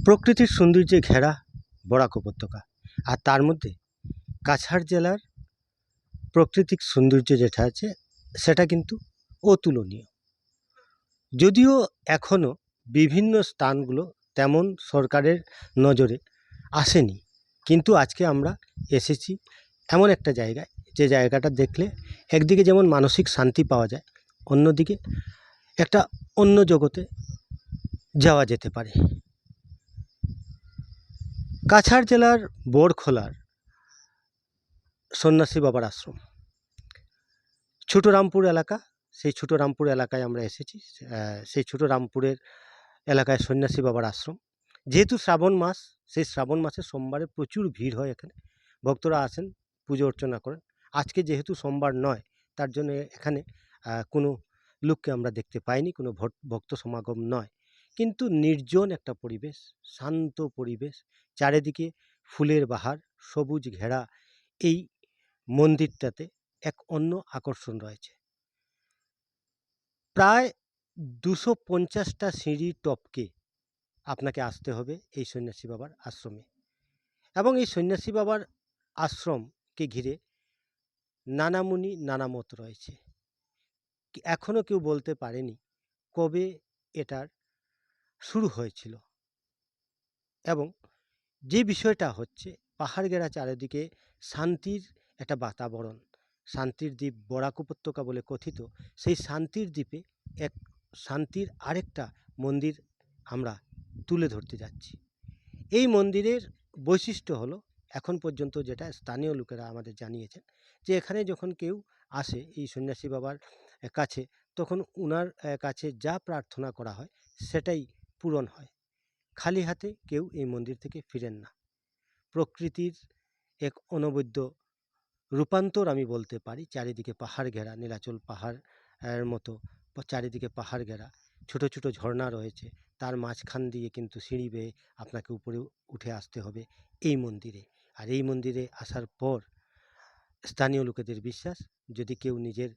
প্রকৃতির সৌন্দর্যে ঘেরা বরাক উপত্যকা, আর তার মধ্যে কাছাড় জেলার প্রাকৃতিক সৌন্দর্য যেটা আছে সেটা কিন্তু অতুলনীয়। যদিও এখনও বিভিন্ন স্থানগুলো তেমন সরকারের নজরে আসেনি, কিন্তু আজকে আমরা এসেছি এমন একটা জায়গায় যে জায়গাটা দেখলে একদিকে যেমন মানসিক শান্তি পাওয়া যায়, অন্যদিকে একটা অন্য জগতে যাওয়া যেতে পারে। কাছাড় জেলার বড়খোলার সন্ন্যাসী বাবার আশ্রম, ছোটরামপুর এলাকা, সেই ছোটরামপুর এলাকায় আমরা এসেছি। সেই ছোটরামপুরের এলাকায় সন্ন্যাসী বাবার আশ্রম। যেহেতু শ্রাবণ মাস, সেই শ্রাবণ মাসে সোমবারে প্রচুর ভিড় হয়, এখানে ভক্তরা আসেন, পুজো অর্চনা করেন। আজকে যেহেতু সোমবার নয়, তার জন্য এখানে কোনো লোককে আমরা দেখতে পাইনি, কোনো ভক্ত সমাগম নয়, কিন্তু নির্জন একটা পরিবেশ, শান্ত পরিবেশ, চারিদিকে ফুলের বাহার, সবুজ ঘেরা এই মন্দিরটাতে এক অন্য আকর্ষণ রয়েছে। প্রায় 250টা সিঁড়ি টপকে আপনাকে আসতে হবে এই সন্ন্যাসী বাবার আশ্রমে, এবং এই সন্ন্যাসী বাবার আশ্রমকে ঘিরে নানা মুনি নানা মত রয়েছে। এখনও কেউ বলতে পারেনি কবে এটার শুরু হয়েছিল। এবং যে বিষয়টা হচ্ছে, পাহাড় ঘেরা চারিদিকে শান্তির একটা বাতাবরণ, শান্তির দ্বীপ বরাক উপত্যকা বলে কথিত। সেই শান্তির দ্বীপে এক শান্তির আরেকটা মন্দির আমরা তুলে ধরতে যাচ্ছি। এই মন্দিরের বৈশিষ্ট্য হলো, এখন পর্যন্ত যেটা স্থানীয় লোকেরা আমাদের জানিয়েছেন, যে এখানে যখন কেউ আসে এই সন্ন্যাসী বাবার কাছে, তখন ওনার কাছে যা প্রার্থনা করা হয় সেটাই পূরণ হয়। খালি হাতে কেউ এই মন্দির থেকে ফিরেন না। প্রকৃতির এক অনবদ্য রূপান্তর আমি বলতে পারি। চারিদিকে পাহাড় ঘেরা, নীলাচল পাহাড়ের মতো চারিদিকে পাহাড় ঘেরা, ছোট ছোট ঝর্ণা রয়েছে, তার মাঝখান দিয়ে কিন্তু সিঁড়ি বেয়ে আপনাকে উপরে উঠে আসতে হবে এই মন্দিরে। আর এই মন্দিরে আসার পর স্থানীয় লোকেদের বিশ্বাস, যদি কেউ নিজের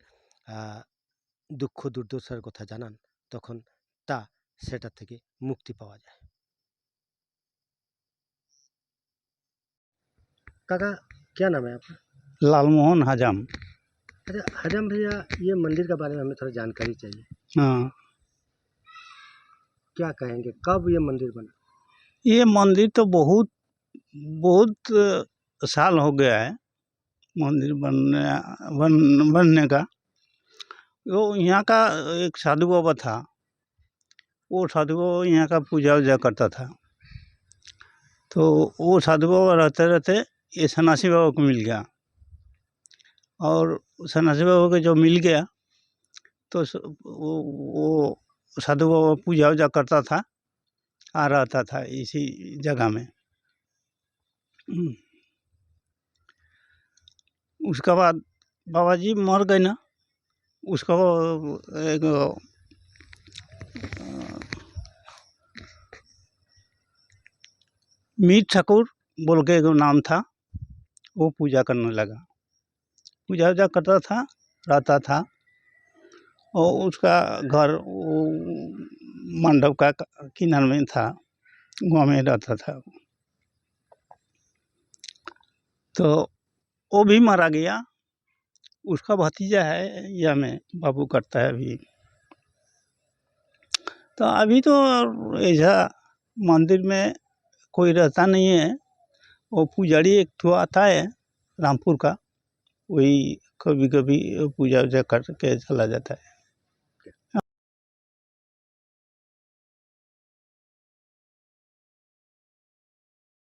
দুঃখ দুর্দশার কথা জানান, তখন সেটা থেকে মুক্তি পাওয়া যায়। काका, क्या नाम है आपका? लालमोहन हजाम। अच्छा हजाम भैया, ये मंदिर के बारे में हमें थोड़ा जानकारी चाहिए। हाँ, क्या कहेंगे, कब ये मंदिर बना? ये मंदिर तो बहुत बहुत साल हो गया है मंदिर बनने का। वो यहाँ का एक साधु बाबा था, वो साधु बाबा यहाँ का पूजा वूजा करता था। तो वो साधु बाबा रहते रहते ये सन्यासी बाबा को मिल गया, और सन्यासी बाबा को जो मिल गया तो वो साधु बाबा पूजा वूजा करता था, आ रहता था इसी जगह में। उसके बाद बाबा जी मर गए ना, उसको एक मीर ठाकुर बोल के एक नाम था, वो पूजा करने लगा, पूजा वूजा करता था, रहता था। और उसका घर वो मंडप का किनारे में था, गाँव में रहता था। तो वो भी मारा गया, उसका भतीजा है या में बाबू करता है अभी। तो अभी तो ऐसा मंदिर में कोई रहता नहीं है, वो पुजारी एक तो आता है रामपुर का, वही कभी कभी पूजा वूजा करके चला जाता है।